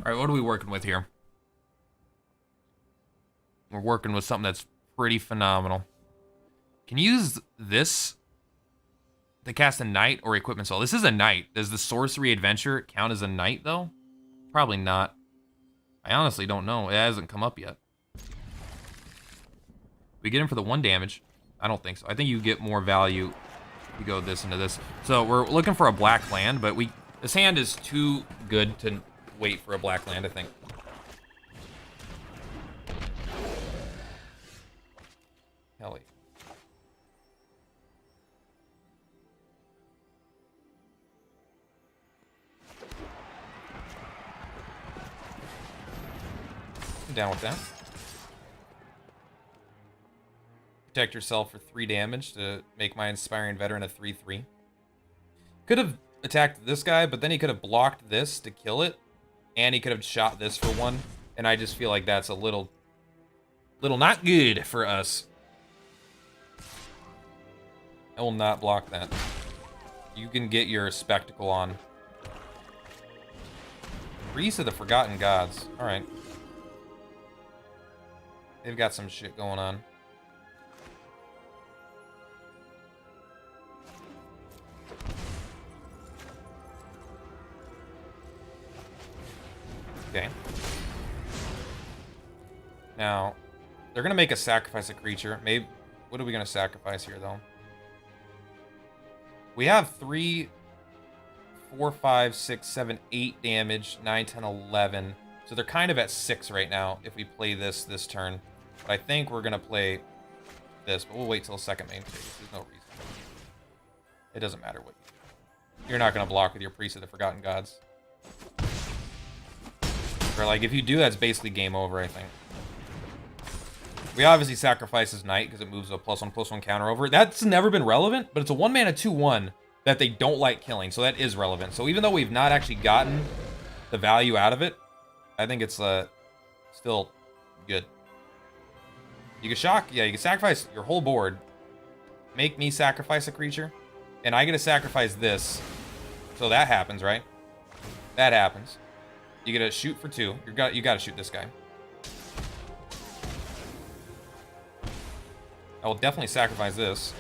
Alright, what are we working with here? We're working with something that's pretty phenomenal. Can you use this to cast a knight or equipment spell? This is a knight. Does the sorcery adventure count as a knight, though? Probably not. I honestly don't know. It hasn't come up yet. We get him for the 1 damage. I don't think so. I think you get more value if you go this into this. So we're looking for a black land, but this hand is too good to wait for a black land, I think. Hell yeah. I'm down with that. Protect yourself for 3 damage to make my Inspiring Veteran a 3/3. Could have attacked this guy, but then he could have blocked this to kill it, and he could have shot this for 1, and I just feel like that's a little not good for us. I will not block that. You can get your spectacle on. Priest of the Forgotten Gods. Alright. They've got some shit going on. Okay. Now, they're gonna make us sacrifice a creature. Maybe. What are we gonna sacrifice here, though? We have 3, 4, 5, 6, 7, 8 damage, 9, 10, 11. So they're kind of at 6 right now if we play this turn. But I think we're gonna play this, but we'll wait till second main phase. There's no reason. It doesn't matter what you do. You're not gonna block with your Priest of the Forgotten Gods. Or like, if you do, that's basically game over, I think. We obviously sacrifice his Knight because it moves a +1/+1 counter over. That's never been relevant, but it's a 1-mana 2/1 that they don't like killing, so that is relevant. So even though we've not actually gotten the value out of it, I think it's still good. You can shock, yeah, you can sacrifice your whole board. Make me sacrifice a creature, and I get to sacrifice this. So that happens, right? That happens. You get to shoot for 2. You got to shoot this guy. I will definitely sacrifice this.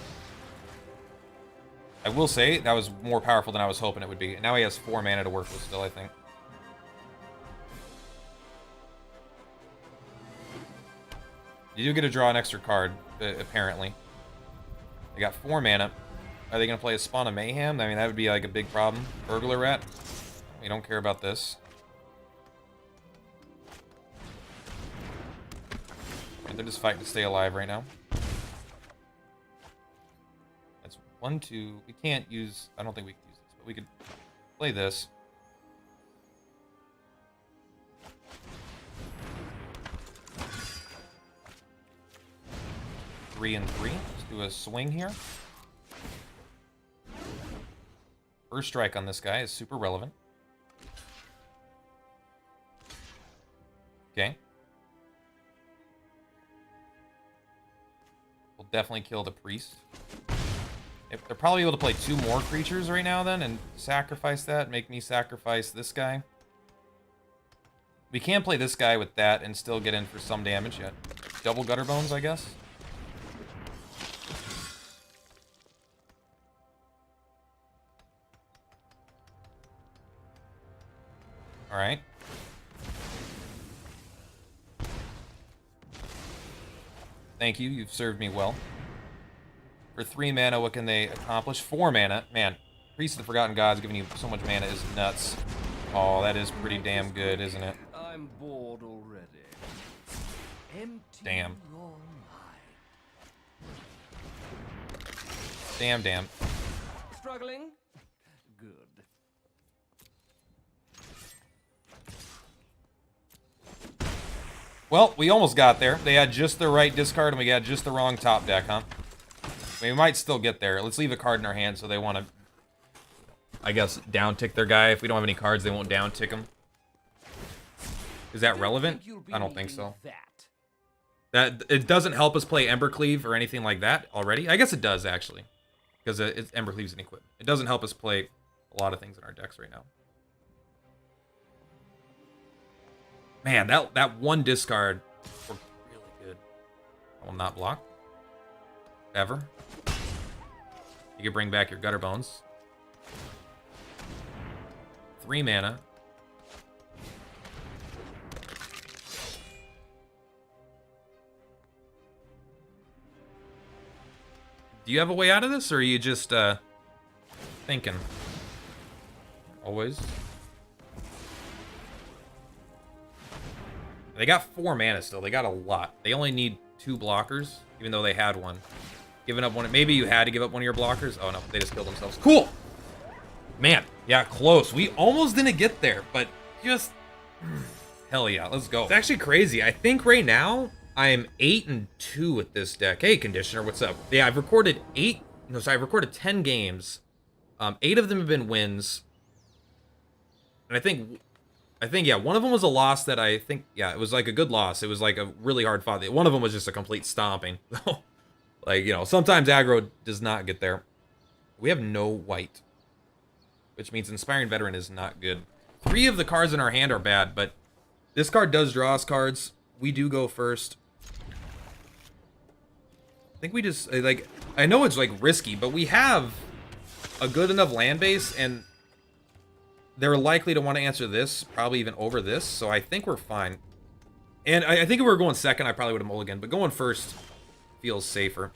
I will say that was more powerful than I was hoping it would be. And now he has 4 mana to work with still, I think. You do get to draw an extra card, apparently. They got 4 mana. Are they going to play a Spawn of Mayhem? I mean, that would be like a big problem. Burglar Rat. We don't care about this. They're just fighting to stay alive right now. That's 1, 2. We can't use... I don't think we can use this, but we could play this. Three and 3. Let's do a swing here. First strike on this guy is super relevant. Okay. We'll definitely kill the priest. They're probably able to play 2 more creatures right now then and sacrifice that. Make me sacrifice this guy. We can play this guy with that and still get in for some damage yet. Double Gutter Bones, I guess. Alright. Thank you, you've served me well. For 3 mana, what can they accomplish? 4 mana. Man, Priest of the Forgotten Gods giving you so much mana is nuts. Oh, that is pretty damn good, isn't it? I'm bored already. Damn. Damn. Struggling? Good. Well, we almost got there. They had just the right discard, and we got just the wrong top deck, huh? We might still get there. Let's leave a card in our hand so they want to, I guess, down-tick their guy. If we don't have any cards, they won't down-tick him. Is that relevant? I don't think so. That it doesn't help us play Embercleave or anything like that already. I guess it does, actually. Because it's Embercleave's an equipment. It doesn't help us play a lot of things in our decks right now. Man, that one discard worked really good. I will not block. Ever. You can bring back your Gutter Bones. 3 mana. Do you have a way out of this, or are you just thinking? Always. They got 4 mana still. They got a lot. They only need 2 blockers, even though they had one. Giving up one. Maybe you had to give up one of your blockers. Oh no, they just killed themselves. Cool. Man, yeah, close. We almost didn't get there, but just hell yeah, let's go. It's actually crazy. I think right now I am 8-2 with this deck. Hey, Conditioner, what's up? Yeah, I've recorded 10 games. 8 of them have been wins, and I think yeah, one of them was a loss that I think, yeah, it was like a good loss. It was like a really hard fought. One of them was just a complete stomping. Like, you know, sometimes aggro does not get there. We have no white, which means Inspiring Veteran is not good. 3 of the cards in our hand are bad, but this card does draw us cards. We do go first. I think we just, like, I know it's, like, risky, but we have a good enough land base, and they're likely to want to answer this, probably even over this, so I think we're fine. And I think if we were going second, I probably would have mulliganed, but going first feels safer.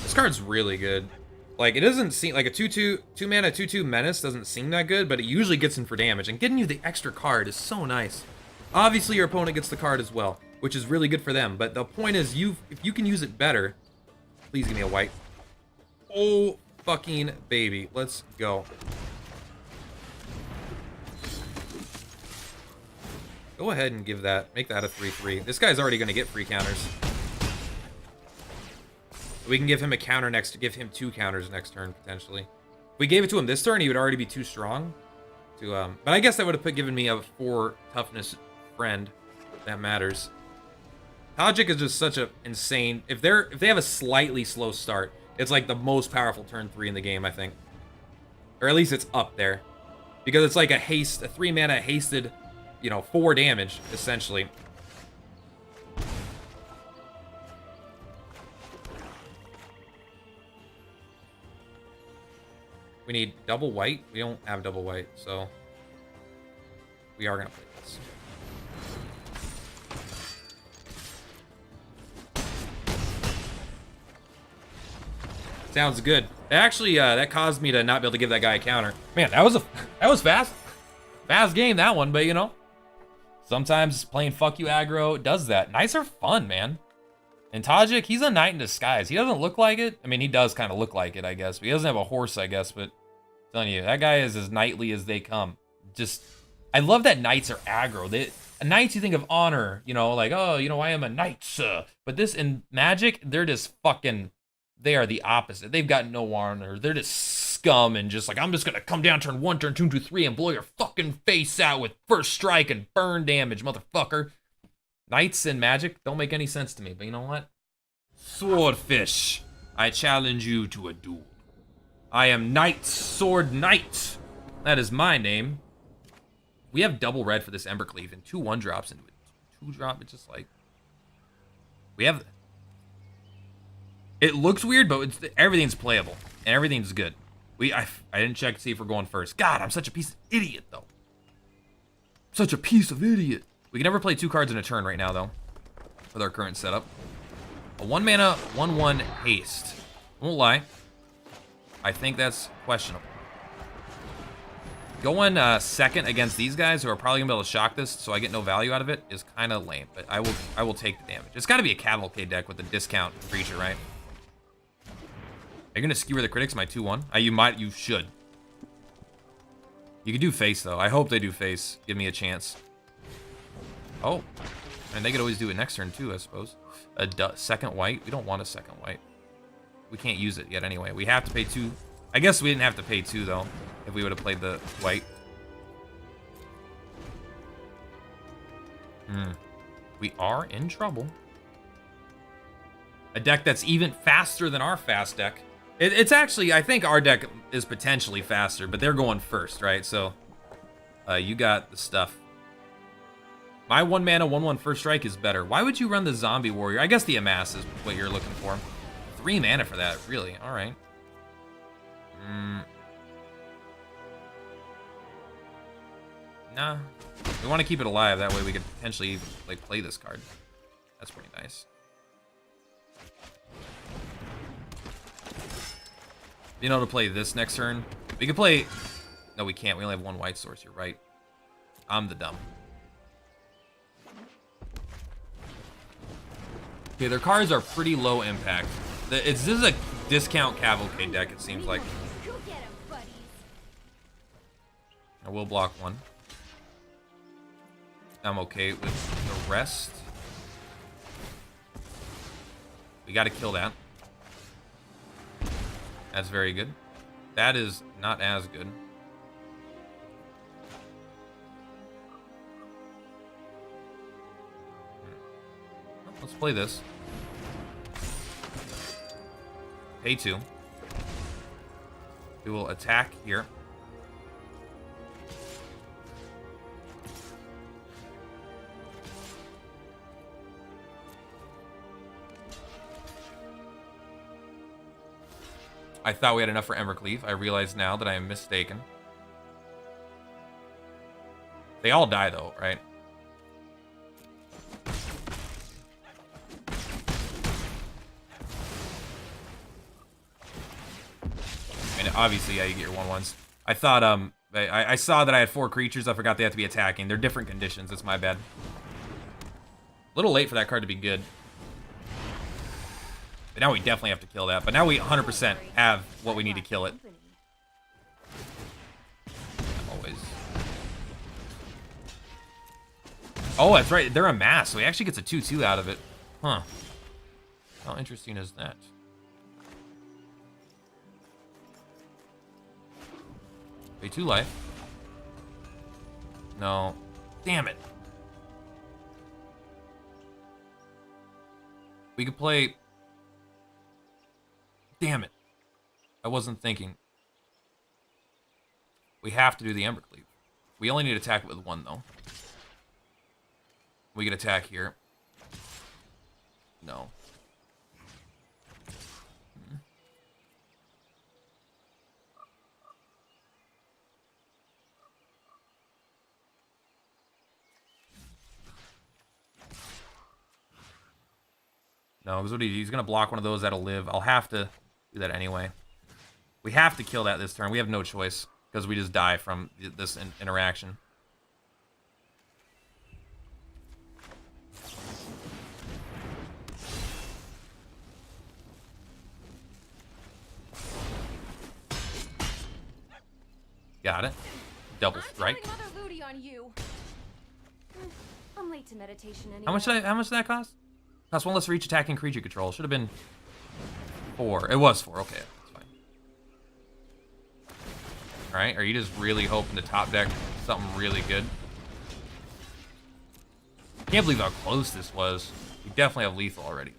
This card's really good. Like, it doesn't seem like a 2/2, 2 mana, 2/2 menace doesn't seem that good, but it usually gets in for damage, and getting you the extra card is so nice. Obviously, your opponent gets the card as well, which is really good for them, but the point is, if you can use it better, please give me a white. Oh, fucking baby. Let's go. Go ahead and make that a 3/3. This guy's already going to get free counters. We can give him a counter give him 2 counters next turn, potentially. If we gave it to him this turn, he would already be too strong. But I guess that would have given me a 4 toughness friend. That matters. Logic is just such a insane... If they have a slightly slow start, it's like the most powerful turn 3 in the game, I think. Or at least it's up there. Because it's like a 3 mana hasted, you know, 4 damage, essentially. We need double white. We don't have double white, so we are going to play this. Sounds good. Actually, that caused me to not be able to give that guy a counter. Man, that was fast. Fast game, that one, but you know, sometimes playing fuck you aggro does that. Knights are fun, man. And Tajik, he's a knight in disguise. He doesn't look like it. I mean, he does kind of look like it, I guess. But he doesn't have a horse, I guess. But I'm telling you, that guy is as knightly as they come. Just, I love that knights are aggro. Knights, you think of honor, you know, like, oh, you know, I am a knight, sir. But this, in Magic, they're just fucking, they are the opposite. They've got no honor. They're just scum and just like, I'm just going to come down turn 1, turn 2, 3, and blow your fucking face out with first strike and burn damage, motherfucker. Knights in Magic don't make any sense to me, but you know what? Swordfish, I challenge you to a duel. I am Knight Sword Knight. That is my name. We have double red for this Embercleave and 2 1-drops into it. 2-drop, it's just like... We have... It looks weird, but everything's playable. And everything's good. I didn't check to see if we're going first. God, I'm such a piece of idiot, though. Such a piece of idiot. We can never play 2 cards in a turn right now, though, with our current setup. A 1-mana, 1/1 haste. Won't lie. I think that's questionable. Going second against these guys, who are probably gonna be able to shock this, so I get no value out of it, is kind of lame. But I will take the damage. It's got to be a Cavalcade deck with a discount creature, right? Are you gonna skewer the critics? My 2/1. You should. You could do face though. I hope they do face. Give me a chance. Oh, and they could always do it next turn too, I suppose. A second white. We don't want a second white. We can't use it yet anyway. We have to pay 2. I guess we didn't have to pay 2 though, if we would have played the white. We are in trouble. A deck that's even faster than our fast deck. It's actually, I think our deck is potentially faster, but they're going first, right? So, you got the stuff. My 1 mana, 1/1 first strike is better. Why would you run the zombie warrior? I guess the amass is what you're looking for. 3 mana for that, really? All right. Nah. We want to keep it alive. That way we could potentially like play this card. That's pretty nice. Being able to play this next turn. We could play... No, we can't. We only have 1 white source. You're right. I'm the dumb. Okay, their cards are pretty low impact. This is a discount cavalcade deck, it seems like. I will block 1. I'm okay with the rest. We got to kill that. That's very good. That is not as good. Let's play this. Pay 2. We will attack here. I thought we had enough for Embercleave. I realize now that I am mistaken. They all die though, right? And obviously, yeah, you get your 1/1s. I thought, I saw that I had 4 creatures. I forgot they have to be attacking. They're different conditions. It's my bad. A little late for that card to be good. But now we definitely have to kill that. But now we 100% have what we need to kill it. Always. Oh, that's right. They're a mass, so he actually gets a 2/2 out of it. Huh. How interesting is that? Pay 2 life. No. Damn it. We could play... Damn it. I wasn't thinking. We have to do the Embercleave. We only need to attack it with 1, though. We can attack here. No. No, because he's going to block one of those that'll live. I'll have to do that anyway. We have to kill that this turn. We have no choice because we just die from this interaction. Got it. Double strike. I'm late to meditation anyway. How much did that cost? Cost 1 less for each attacking creature control. Should have been 4. It was 4. Okay, that's fine. All right. Are you just really hoping to top deck something really good? Can't believe how close this was. We definitely have lethal already.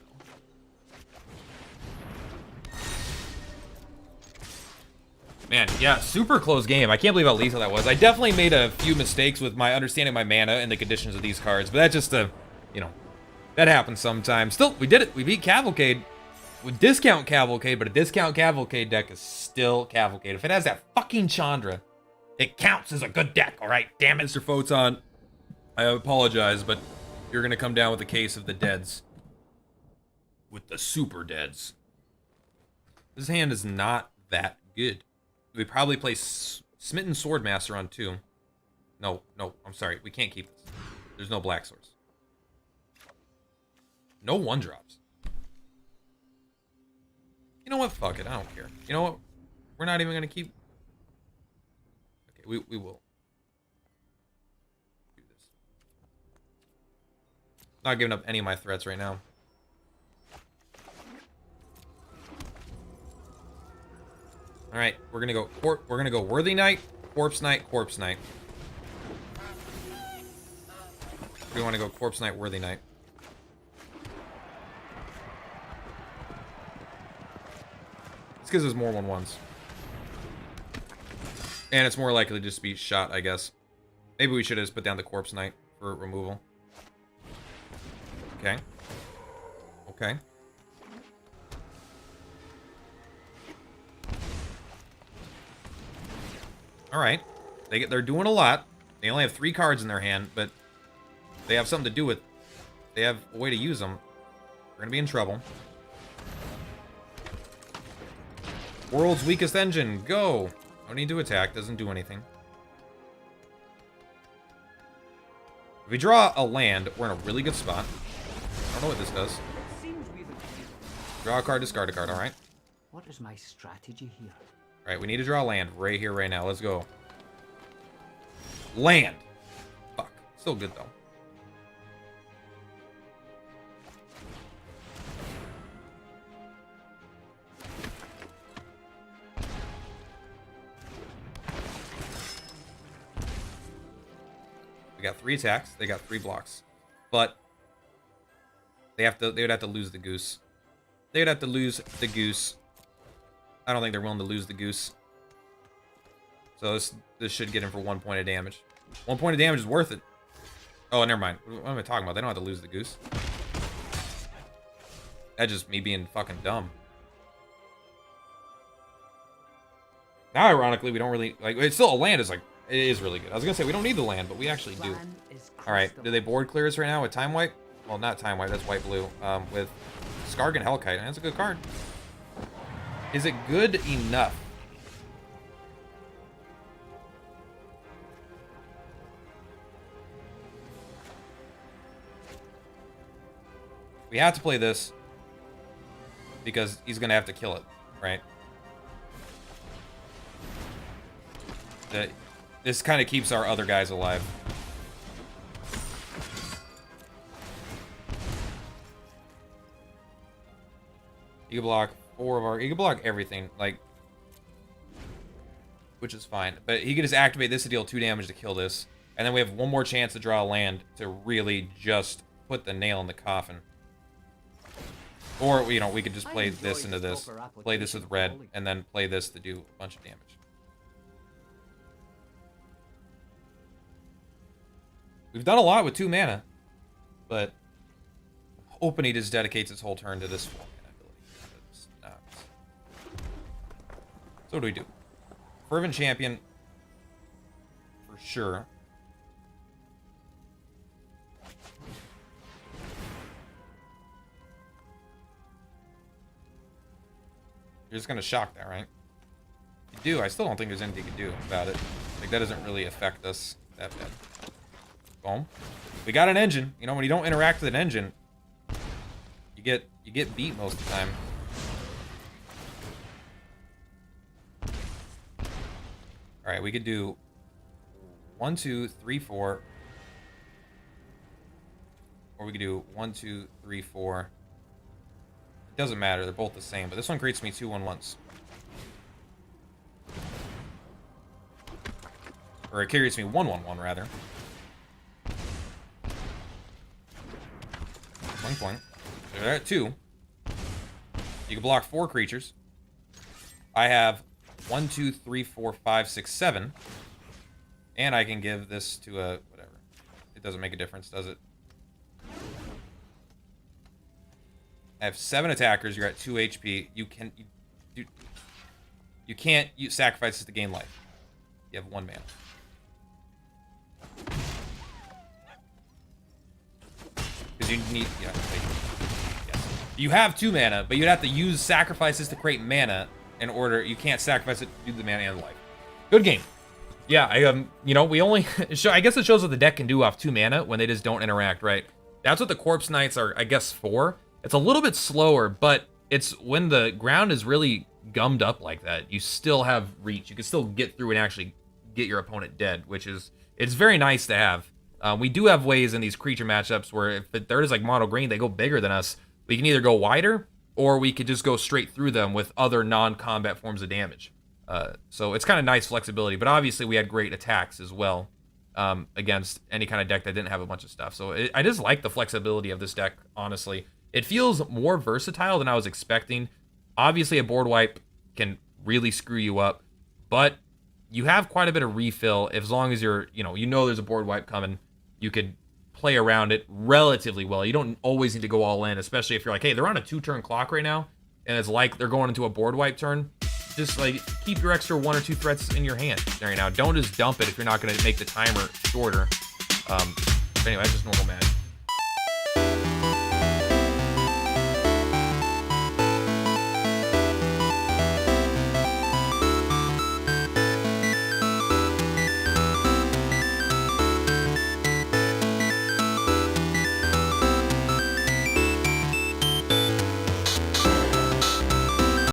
Man, yeah, super close game. I can't believe how lethal that was. I definitely made a few mistakes with my understanding my mana and the conditions of these cards, but that's just you know, that happens sometimes. Still, we did it. We beat Cavalcade. We discount Cavalcade, but a discount Cavalcade deck is still Cavalcade. If it has that fucking Chandra, it counts as a good deck, all right? Damn it, Mr. Photon. I apologize, but you're going to come down with a case of the deads. With the super deads. This hand is not that good. We probably play Smitten Swordmaster on 2. No, I'm sorry. We can't keep this. There's no black source. No 1-drops. You know what? Fuck it. I don't care. You know what? We're not even going to keep... Okay, we will. Do this. Not giving up any of my threats right now. All right, we're gonna go Worthy Knight, Corpse Knight, Corpse Knight. We want to go Corpse Knight, Worthy Knight. It's because there's more 1/1s. And it's more likely to just be shot, I guess. Maybe we should have just put down the Corpse Knight for removal. Okay. Okay. Alright. They're doing a lot. They only have 3 cards in their hand, but they have something to do with... They have a way to use them. We're gonna be in trouble. World's weakest engine, go! No need to attack, doesn't do anything. If we draw a land, we're in a really good spot. I don't know what this does. Draw a card, discard a card, alright. What is my strategy here? Alright, we need to draw a land right here, right now. Let's go. Land! Fuck. Still good, though. We got 3 attacks. They got 3 blocks. But they would have to lose the goose. They would have to lose the goose. I don't think they're willing to lose the goose. So this should get him for 1 point of damage. 1 point of damage is worth it. Oh, never mind. What am I talking about? They don't have to lose the goose. That's just me being fucking dumb. Now, ironically, we don't really... Like, it's still a land is like... It is really good. I was gonna say, we don't need the land, but we actually do. Alright, do they board clear us right now with Time Wipe? Well, not Time Wipe, that's white-blue. With Skargan Hellkite, and that's a good card. Is it good enough? We have to play this because he's gonna have to kill it, right? This kind of keeps our other guys alive. You can block 4 of our... You can block everything, like... Which is fine. But he can just activate this to deal 2 damage to kill this. And then we have 1 more chance to draw a land to really just put the nail in the coffin. Or, you know, we could just play this into this. Play this with red, and then play this to do a bunch of damage. We've done a lot with 2 mana, but hoping he just dedicates his whole turn to this 4 mana ability. So what do we do? Fervent Champion, for sure. You're just gonna shock that, right? You do. I still don't think there's anything you can do about it. Like, that doesn't really affect us that bad. Boom. We got an engine. You know, when you don't interact with an engine, you get beat most of the time. All right, we could do 1, 2, 3, 4, or we could do 1, 2, 3, 4. It doesn't matter. They're both the same, but this one creates me 2 1/1s. Or it creates me 1 1/1 rather. 1 point. So they're at 2. You can block 4 creatures. I have 1, 2, 3, 4, 5, 6, 7. And I can give this to a whatever. It doesn't make a difference, does it? I have 7 attackers. You're at 2 HP. You can't sacrifice this to gain life. You have 1 mana. Because you need, yeah, yes. You have 2 mana, but you'd have to use sacrifices to create mana in order. You can't sacrifice it to do the mana and life. Good game. Yeah, you know, we only I guess it shows what the deck can do off 2 mana when they just don't interact, right? That's what the Corpse Knights are, I guess, for. It's a little bit slower, but it's when the ground is really gummed up like that, you still have reach. You can still get through and actually get your opponent dead, which is, it's very nice to have. We do have ways in these creature matchups where if there is like mono green, they go bigger than us. We can either go wider, or we could just go straight through them with other non-combat forms of damage. So it's kind of nice flexibility, but obviously we had great attacks as well against any kind of deck that didn't have a bunch of stuff. So I just like the flexibility of this deck, honestly. It feels more versatile than I was expecting. Obviously a board wipe can really screw you up. But you have quite a bit of refill as long as you're, you know there's a board wipe coming. You could play around it relatively well. You don't always need to go all in, especially if you're like, hey, they're on a 2-turn clock right now, and it's like they're going into a board wipe turn. Just like keep your extra 1 or 2 threats in your hand right now. Don't just dump it if you're not going to make the timer shorter. But anyway, that's just normal magic.